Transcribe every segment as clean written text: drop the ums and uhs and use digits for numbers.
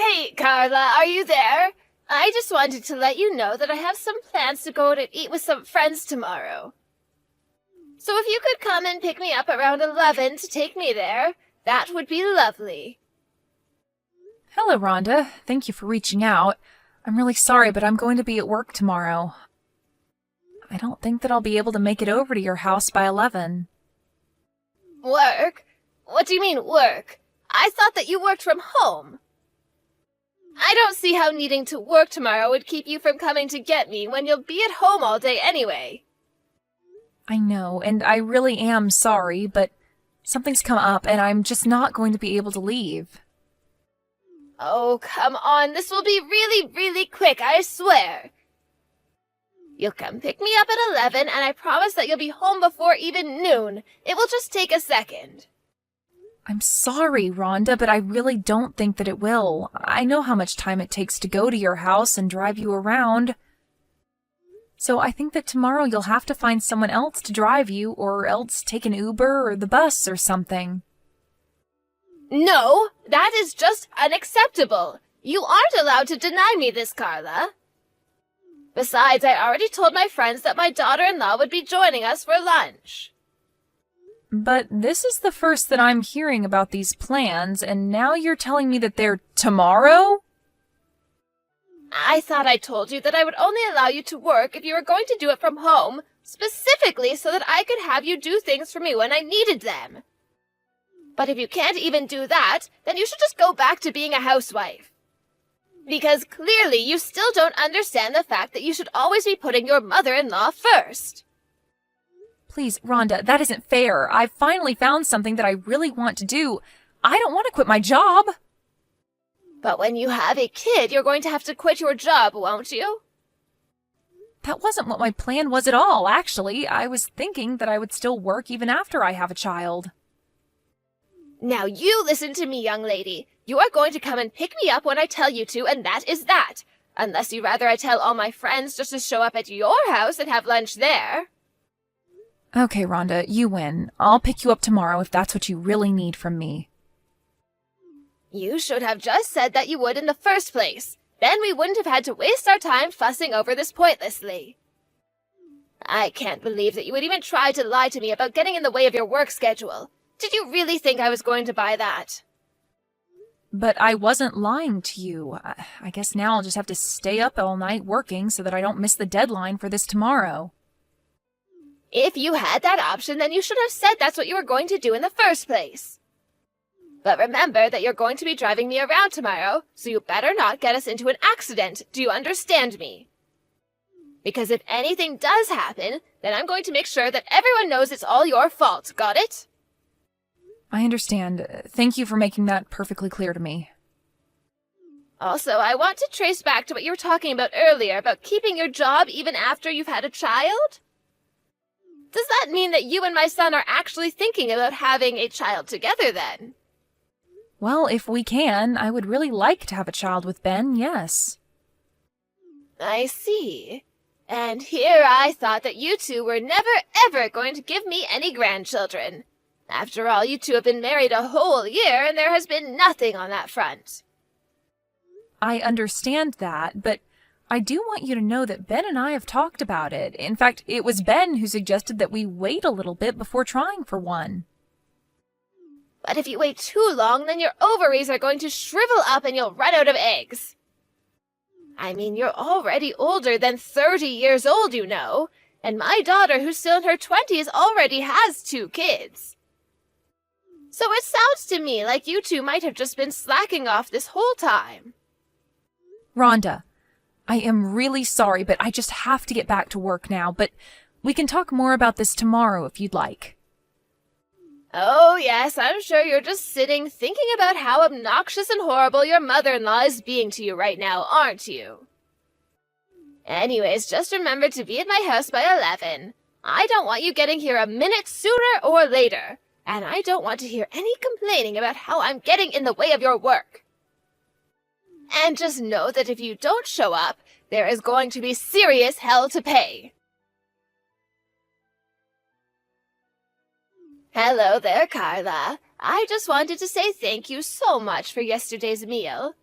Hey, Carla, are you there? I just wanted to let you know that I have some plans to go to eat with some friends tomorrow. So if you could come and pick me up around 11 to take me there, that would be lovely. Hello, Rhonda. Thank you for reaching out. I'm really sorry, but I'm going to be at work tomorrow. I don't think that I'll be able to make it over to your house by 11. Work? What do you mean, work? I thought that you worked from home. I don't see how needing to work tomorrow would keep you from coming to get me when you'll be at home all day anyway. I know, and I really am sorry, but something's come up and I'm just not going to be able to leave. Oh, come on. This will be really, really quick, I swear. You'll come pick me up at 11, and I promise that you'll be home before even noon. It will just take a second. I'm sorry, Rhonda, but I really don't think that it will. I know how much time it takes to go to your house and drive you around. So I think that tomorrow you'll have to find someone else to drive you, or else take an Uber or the bus or something. No, that is just unacceptable. You aren't allowed to deny me this, Carla. Besides, I already told my friends that my daughter-in-law would be joining us for lunch. But this is the first that I'm hearing about these plans, and now you're telling me that they're tomorrow? I thought I told you that I would only allow you to work if you were going to do it from home, specifically so that I could have you do things for me when I needed them. But if you can't even do that, then you should just go back to being a housewife. Because clearly you still don't understand the fact that you should always be putting your mother-in-law first. Please, Rhonda, that isn't fair. I've finally found something that I really want to do. I don't want to quit my job. But when you have a kid, you're going to have to quit your job, won't you? That wasn't what my plan was at all, actually. I was thinking that I would still work even after I have a child. Now you listen to me, young lady. You are going to come and pick me up when I tell you to, and that is that. Unless you rather I tell all my friends just to show up at your house and have lunch there. Okay, Rhonda, you win. I'll pick you up tomorrow if that's what you really need from me. You should have just said that you would in the first place. Then we wouldn't have had to waste our time fussing over this pointlessly. I can't believe that you would even try to lie to me about getting in the way of your work schedule. Did you really think I was going to buy that? But I wasn't lying to you. I guess now I'll just have to stay up all night working so that I don't miss the deadline for this tomorrow. If you had that option, then you should have said that's what you were going to do in the first place. But remember that you're going to be driving me around tomorrow, so you better not get us into an accident. Do you understand me? Because if anything does happen, then I'm going to make sure that everyone knows it's all your fault. Got it? I understand. Thank you for making that perfectly clear to me. Also, I want to trace back to what you were talking about earlier about keeping your job even after you've had a child. Does that mean that you and my son are actually thinking about having a child together then? Well, if we can, I would really like to have a child with Ben, yes. I see. And here I thought that you two were never ever going to give me any grandchildren. After all, you two have been married a whole year, and there has been nothing on that front. I understand that, but I do want you to know that Ben and I have talked about it. In fact, it was Ben who suggested that we wait a little bit before trying for one. But if you wait too long, then your ovaries are going to shrivel up and you'll run out of eggs. I mean, you're already older than 30 years old, you know, and my daughter, who's still in her 20s, already has 2 kids. So it sounds to me like you two might have just been slacking off this whole time. Rhonda, I am really sorry, but I just have to get back to work now, but we can talk more about this tomorrow if you'd like. Oh, yes, I'm sure you're just sitting thinking about how obnoxious and horrible your mother-in-law is being to you right now, aren't you? Anyways, just remember to be at my house by 11. I don't want you getting here a minute sooner or later. And I don't want to hear any complaining about how I'm getting in the way of your work. And just know that if you don't show up, there is going to be serious hell to pay. Hello there, Carla. I just wanted to say thank you so much for yesterday's meal.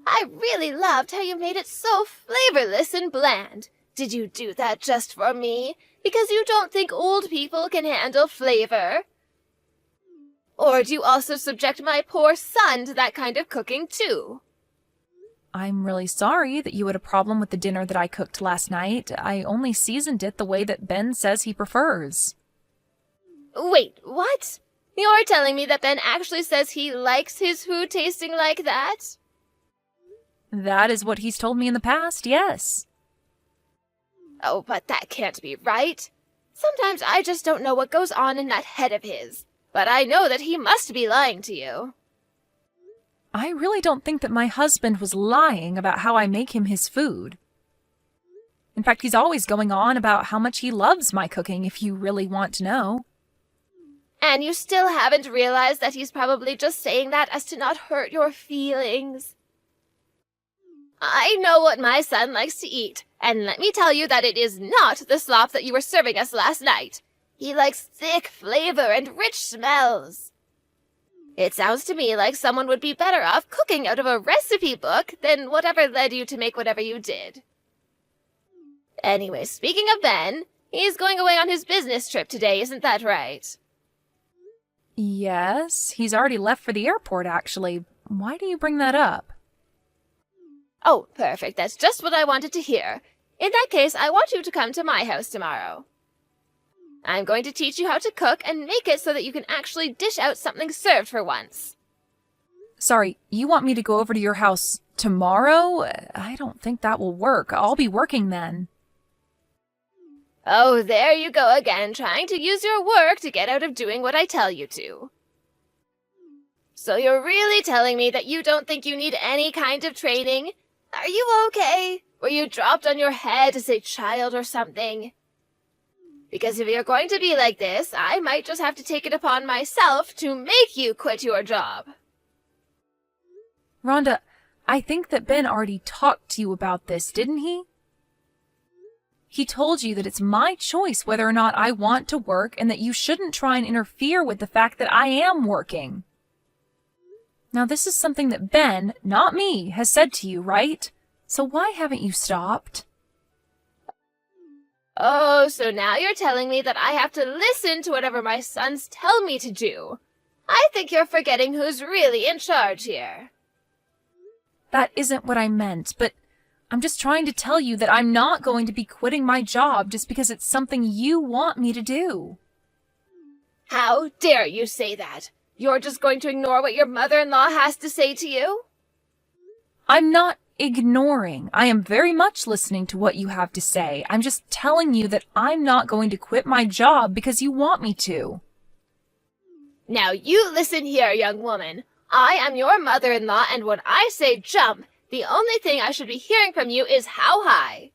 I really loved how you made it so flavorless and bland. Did you do that just for me? Because you don't think old people can handle flavor? Or do you also subject my poor son to that kind of cooking too? I'm really sorry that you had a problem with the dinner that I cooked last night. I only seasoned it the way that Ben says he prefers. Wait, what? You're telling me that Ben actually says he likes his food tasting like that? That is what he's told me in the past, yes. Oh, but that can't be right. Sometimes I just don't know what goes on in that head of his. But I know that he must be lying to you. I really don't think that my husband was lying about how I make him his food. In fact, he's always going on about how much he loves my cooking, if you really want to know. And you still haven't realized that he's probably just saying that as to not hurt your feelings. I know what my son likes to eat, and let me tell you that it is not the slop that you were serving us last night. He likes thick flavor and rich smells. It sounds to me like someone would be better off cooking out of a recipe book than whatever led you to make whatever you did. Anyway, speaking of Ben, he's going away on his business trip today, isn't that right? Yes, he's already left for the airport, actually. Why do you bring that up? Oh, perfect. That's just what I wanted to hear. In that case, I want you to come to my house tomorrow. I'm going to teach you how to cook and make it so that you can actually dish out something served for once. Sorry, you want me to go over to your house tomorrow? I don't think that will work. I'll be working then. Oh, there you go again, trying to use your work to get out of doing what I tell you to. So you're really telling me that you don't think you need any kind of training? Are you okay? Were you dropped on your head as a child or something? Because if you're going to be like this, I might just have to take it upon myself to make you quit your job. Rhonda, I think that Ben already talked to you about this, didn't he? He told you that it's my choice whether or not I want to work and that you shouldn't try and interfere with the fact that I am working. Now, this is something that Ben, not me, has said to you, right? So why haven't you stopped? Oh, so now you're telling me that I have to listen to whatever my sons tell me to do. I think you're forgetting who's really in charge here. That isn't what I meant, but I'm just trying to tell you that I'm not going to be quitting my job just because it's something you want me to do. How dare you say that? You're just going to ignore what your mother-in-law has to say to you? I'm not ignoring. I am very much listening to what you have to say. I'm just telling you that I'm not going to quit my job because you want me to. Now you listen here, young woman. I am your mother-in-law, and when I say jump, the only thing I should be hearing from you is how high.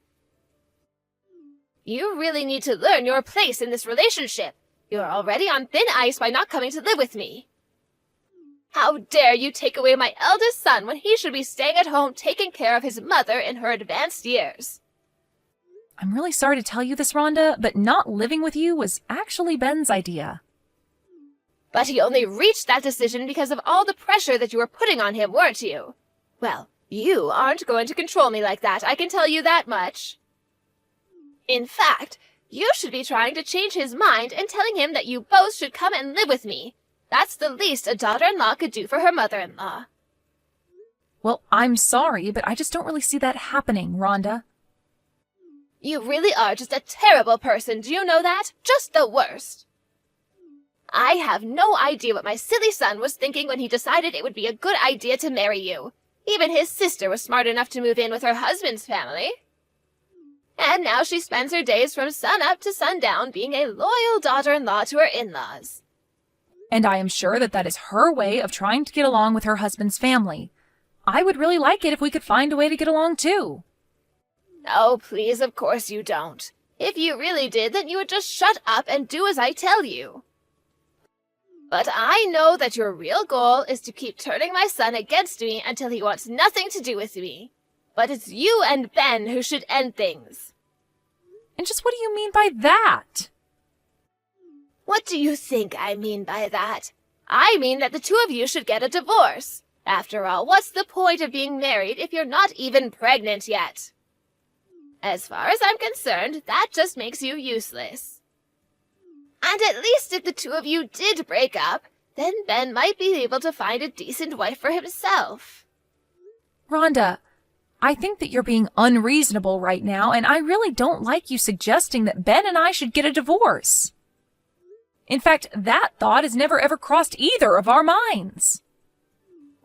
You really need to learn your place in this relationship. You're already on thin ice by not coming to live with me. How dare you take away my eldest son when he should be staying at home taking care of his mother in her advanced years? I'm really sorry to tell you this, Rhonda, but not living with you was actually Ben's idea. But he only reached that decision because of all the pressure that you were putting on him, weren't you? Well, you aren't going to control me like that, I can tell you that much. In fact, you should be trying to change his mind and telling him that you both should come and live with me. That's the least a daughter-in-law could do for her mother-in-law. Well, I'm sorry, but I just don't really see that happening, Rhonda. You really are just a terrible person, do you know that? Just the worst. I have no idea what my silly son was thinking when he decided it would be a good idea to marry you. Even his sister was smart enough to move in with her husband's family. And now she spends her days from sun-up to sundown being a loyal daughter-in-law to her in-laws. And I am sure that that is her way of trying to get along with her husband's family. I would really like it if we could find a way to get along too. Oh, please, of course you don't. If you really did, then you would just shut up and do as I tell you. But I know that your real goal is to keep turning my son against me until he wants nothing to do with me. But it's you and Ben who should end things. And just what do you mean by that? What do you think I mean by that? I mean that the two of you should get a divorce. After all, what's the point of being married if you're not even pregnant yet? As far as I'm concerned, that just makes you useless. And at least if the two of you did break up, then Ben might be able to find a decent wife for himself. Rhonda, I think that you're being unreasonable right now, and I really don't like you suggesting that Ben and I should get a divorce. In fact, that thought has never ever crossed either of our minds.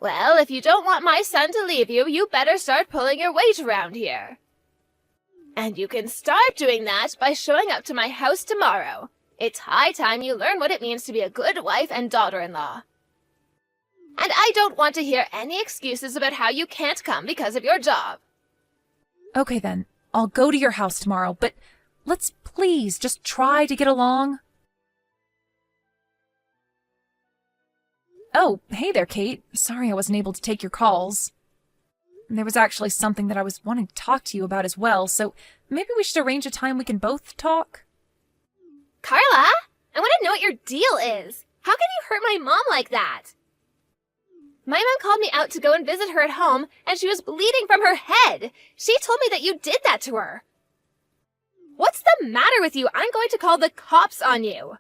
Well, if you don't want my son to leave you, you better start pulling your weight around here. And you can start doing that by showing up to my house tomorrow. It's high time you learn what it means to be a good wife and daughter-in-law. And I don't want to hear any excuses about how you can't come because of your job. Okay then, I'll go to your house tomorrow, but let's please just try to get along. Oh, hey there, Kate. Sorry I wasn't able to take your calls. There was actually something that I was wanting to talk to you about as well, so maybe we should arrange a time we can both talk. Carla, I want to know what your deal is. How can you hurt my mom like that? My mom called me out to go and visit her at home, and she was bleeding from her head. She told me that you did that to her. What's the matter with you? I'm going to call the cops on you.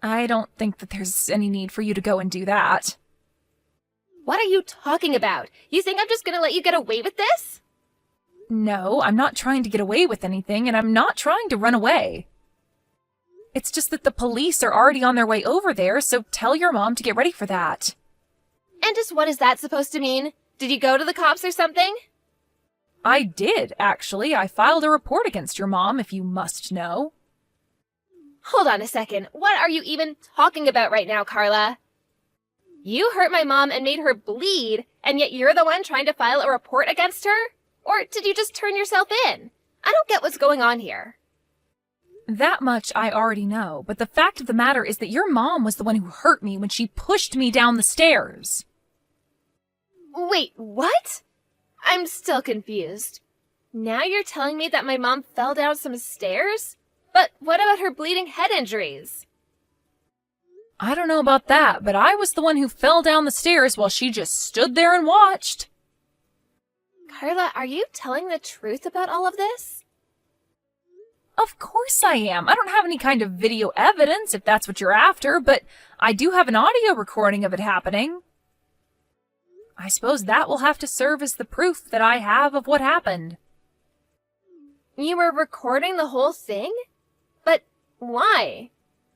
I don't think that there's any need for you to go and do that. What are you talking about? You think I'm just going to let you get away with this? No, I'm not trying to get away with anything, and I'm not trying to run away. It's just that the police are already on their way over there, so tell your mom to get ready for that. And just what is that supposed to mean? Did you go to the cops or something? I did, actually. I filed a report against your mom, if you must know. Hold on a second. What are you even talking about right now, Carla? You hurt my mom and made her bleed, and yet you're the one trying to file a report against her? Or did you just turn yourself in? I don't get what's going on here. That much I already know, but the fact of the matter is that your mom was the one who hurt me when she pushed me down the stairs. Wait, what? I'm still confused. Now you're telling me that my mom fell down some stairs? But what about her bleeding head injuries? I don't know about that, but I was the one who fell down the stairs while she just stood there and watched. Carla, are you telling the truth about all of this? Of course I am. I don't have any kind of video evidence, if that's what you're after, but I do have an audio recording of it happening. I suppose that will have to serve as the proof that I have of what happened. You were recording the whole thing? But why?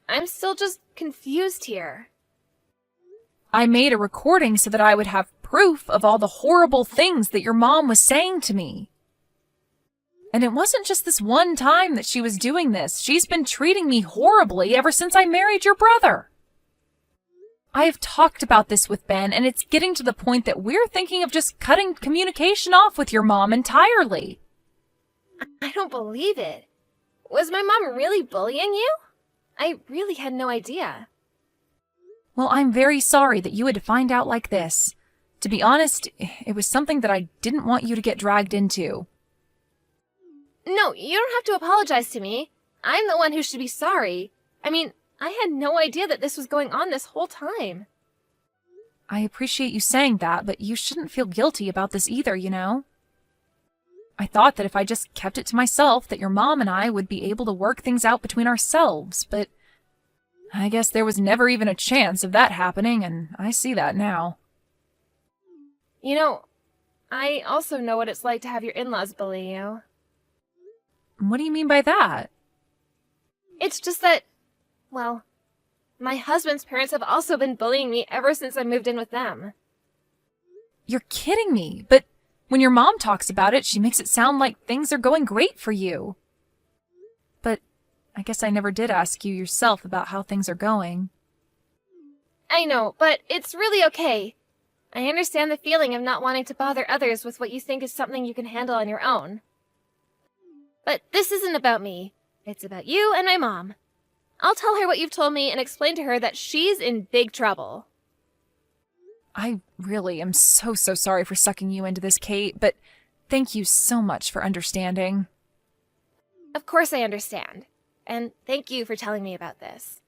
I'm still just confused here. I made a recording so that I would have proof of all the horrible things that your mom was saying to me. And it wasn't just this one time that she was doing this. She's been treating me horribly ever since I married your brother. I have talked about this with Ben, and it's getting to the point that we're thinking of just cutting communication off with your mom entirely. I don't believe it. Was my mom really bullying you? I really had no idea. Well, I'm very sorry that you had to find out like this. To be honest, it was something that I didn't want you to get dragged into. No, you don't have to apologize to me. I'm the one who should be sorry. I mean, I had no idea that this was going on this whole time. I appreciate you saying that, but you shouldn't feel guilty about this either, you know? I thought that if I just kept it to myself, that your mom and I would be able to work things out between ourselves, but I guess there was never even a chance of that happening, and I see that now. You know, I also know what it's like to have your in-laws bully you. What do you mean by that? It's just that, well, my husband's parents have also been bullying me ever since I moved in with them. You're kidding me, but when your mom talks about it, she makes it sound like things are going great for you. But I guess I never did ask you yourself about how things are going. I know, but it's really okay. I understand the feeling of not wanting to bother others with what you think is something you can handle on your own. But this isn't about me. It's about you and my mom. I'll tell her what you've told me and explain to her that she's in big trouble. I really am so sorry for sucking you into this, Kate, but thank you so much for understanding. Of course I understand. And thank you for telling me about this.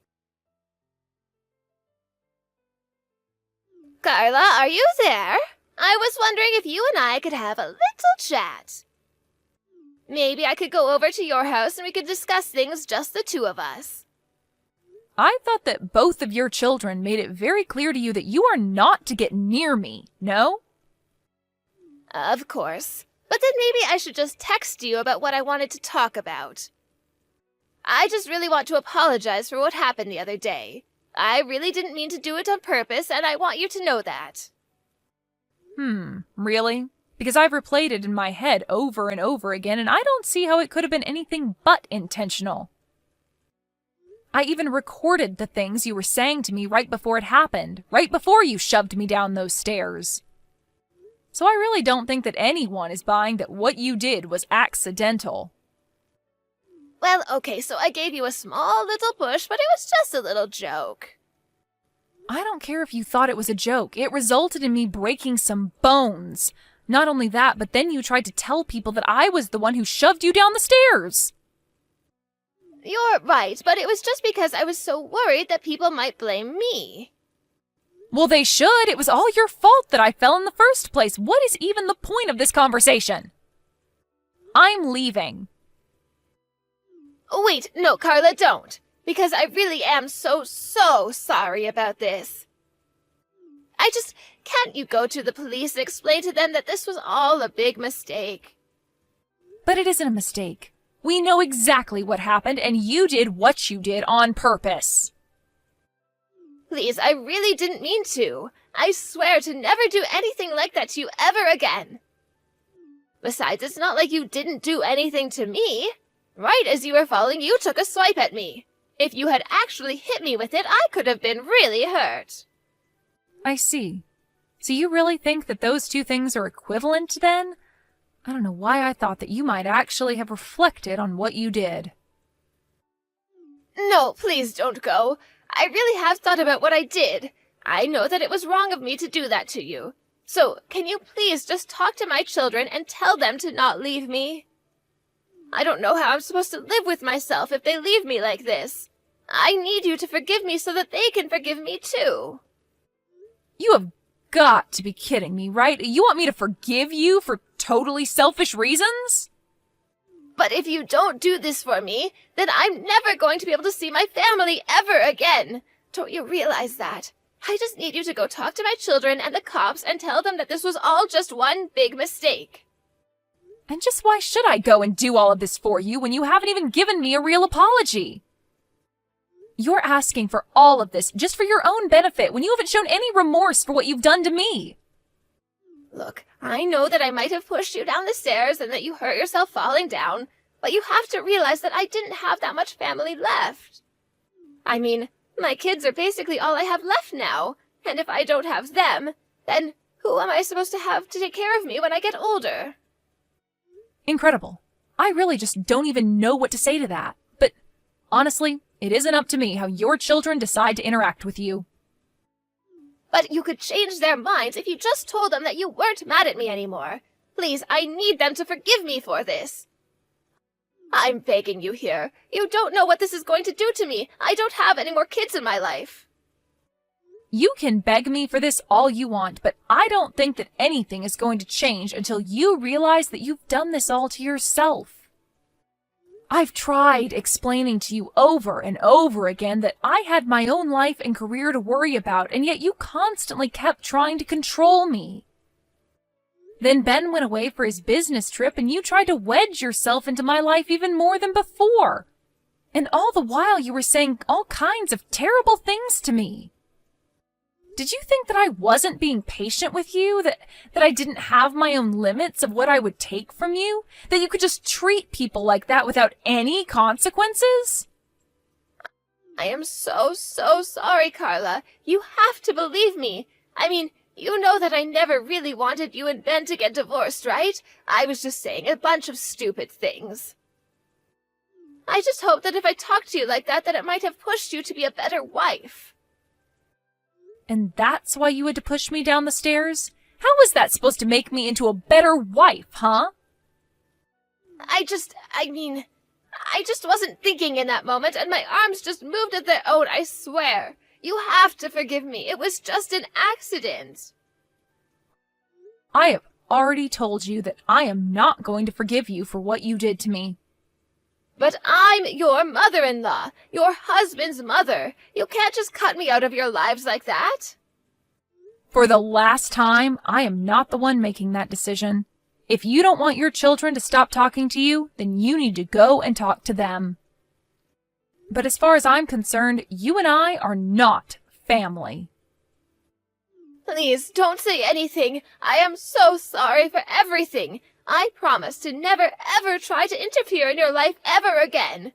Carla, are you there? I was wondering if you and I could have a little chat. Maybe I could go over to your house and we could discuss things just the two of us. I thought that both of your children made it very clear to you that you are not to get near me, no? Of course. But then maybe I should just text you about what I wanted to talk about. I just really want to apologize for what happened the other day. I really didn't mean to do it on purpose, and I want you to know that. Really? Because I've replayed it in my head over and over again, and I don't see how it could have been anything but intentional. I even recorded the things you were saying to me right before it happened, right before you shoved me down those stairs. So I really don't think that anyone is buying that what you did was accidental. Well, okay, so I gave you a small little push, but it was just a little joke. I don't care if you thought it was a joke. It resulted in me breaking some bones. Not only that, but then you tried to tell people that I was the one who shoved you down the stairs. You're right, but it was just because I was so worried that people might blame me. Well, they should. It was all your fault that I fell in the first place. What is even the point of this conversation? I'm leaving. Oh, wait, no, Carla, don't. Because I really am so sorry about this. Can't you go to the police and explain to them that this was all a big mistake? But it isn't a mistake. We know exactly what happened, and you did what you did on purpose. Please, I really didn't mean to. I swear to never do anything like that to you ever again. Besides, it's not like you didn't do anything to me. Right as you were falling, you took a swipe at me. If you had actually hit me with it, I could have been really hurt. I see. So you really think that those two things are equivalent, then? I don't know why I thought that you might actually have reflected on what you did. No, please don't go. I really have thought about what I did. I know that it was wrong of me to do that to you. So, can you please just talk to my children and tell them to not leave me? I don't know how I'm supposed to live with myself if they leave me like this. I need you to forgive me so that they can forgive me too. You have got to be kidding me, right? You want me to forgive you for totally selfish reasons? But if you don't do this for me, then I'm never going to be able to see my family ever again. Don't you realize that? I just need you to go talk to my children and the cops and tell them that this was all just one big mistake. And just why should I go and do all of this for you when you haven't even given me a real apology? You're asking for all of this just for your own benefit when you haven't shown any remorse for what you've done to me. Look, I know that I might have pushed you down the stairs and that you hurt yourself falling down, but you have to realize that I didn't have that much family left. I mean, my kids are basically all I have left now, and if I don't have them, then who am I supposed to have to take care of me when I get older? Incredible. I really just don't even know what to say to that. But honestly, it isn't up to me how your children decide to interact with you. But you could change their minds if you just told them that you weren't mad at me anymore. Please, I need them to forgive me for this. I'm begging you here. You don't know what this is going to do to me. I don't have any more kids in my life. You can beg me for this all you want, but I don't think that anything is going to change until you realize that you've done this all to yourself. I've tried explaining to you over and over again that I had my own life and career to worry about, and yet you constantly kept trying to control me. Then Ben went away for his business trip, and you tried to wedge yourself into my life even more than before. And all the while you were saying all kinds of terrible things to me. Did you think that I wasn't being patient with you? That I didn't have my own limits of what I would take from you? That you could just treat people like that without any consequences? I am so sorry, Carla. You have to believe me. I mean, you know that I never really wanted you and Ben to get divorced, right? I was just saying a bunch of stupid things. I just hoped that if I talked to you like that it might have pushed you to be a better wife. And that's why you had to push me down the stairs? How was that supposed to make me into a better wife, huh? I just wasn't thinking in that moment, and my arms just moved of their own, I swear. You have to forgive me. It was just an accident. I have already told you that I am not going to forgive you for what you did to me. But I'm your mother-in-law, your husband's mother. You can't just cut me out of your lives like that. For the last time, I am not the one making that decision. If you don't want your children to stop talking to you, then you need to go and talk to them. But as far as I'm concerned, you and I are not family. Please, don't say anything. I am so sorry for everything. I promise to never ever try to interfere in your life ever again.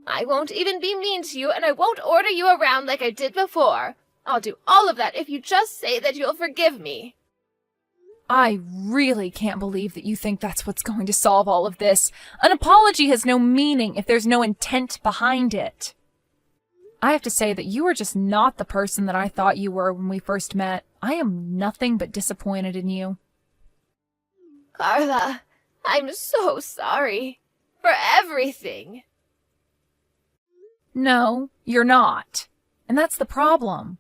I won't even be mean to you, and I won't order you around like I did before. I'll do all of that if you just say that you'll forgive me. I really can't believe that you think that's what's going to solve all of this. An apology has no meaning if there's no intent behind it. I have to say that you are just not the person that I thought you were when we first met. I am nothing but disappointed in you. Carla, I'm so sorry for everything. No, you're not. And that's the problem.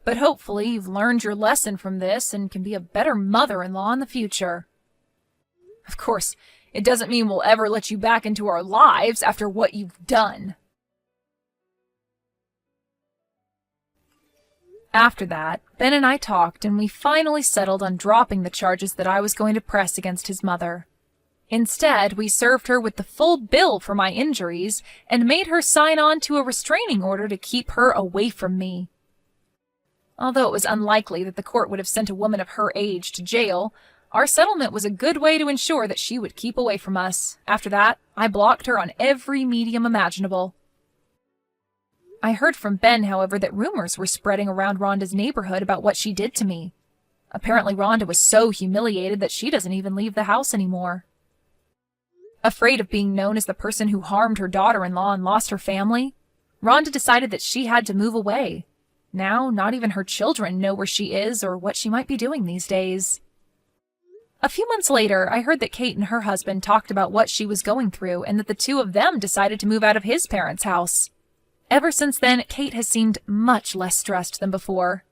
But hopefully you've learned your lesson from this and can be a better mother-in-law in the future. Of course, it doesn't mean we'll ever let you back into our lives after what you've done. After that, Ben and I talked, and we finally settled on dropping the charges that I was going to press against his mother. Instead, we served her with the full bill for my injuries and made her sign on to a restraining order to keep her away from me. Although it was unlikely that the court would have sent a woman of her age to jail, our settlement was a good way to ensure that she would keep away from us. After that, I blocked her on every medium imaginable. I heard from Ben, however, that rumors were spreading around Rhonda's neighborhood about what she did to me. Apparently Rhonda was so humiliated that she doesn't even leave the house anymore. Afraid of being known as the person who harmed her daughter-in-law and lost her family, Rhonda decided that she had to move away. Now, not even her children know where she is or what she might be doing these days. A few months later, I heard that Kate and her husband talked about what she was going through and that the two of them decided to move out of his parents' house. Ever since then, Kate has seemed much less stressed than before.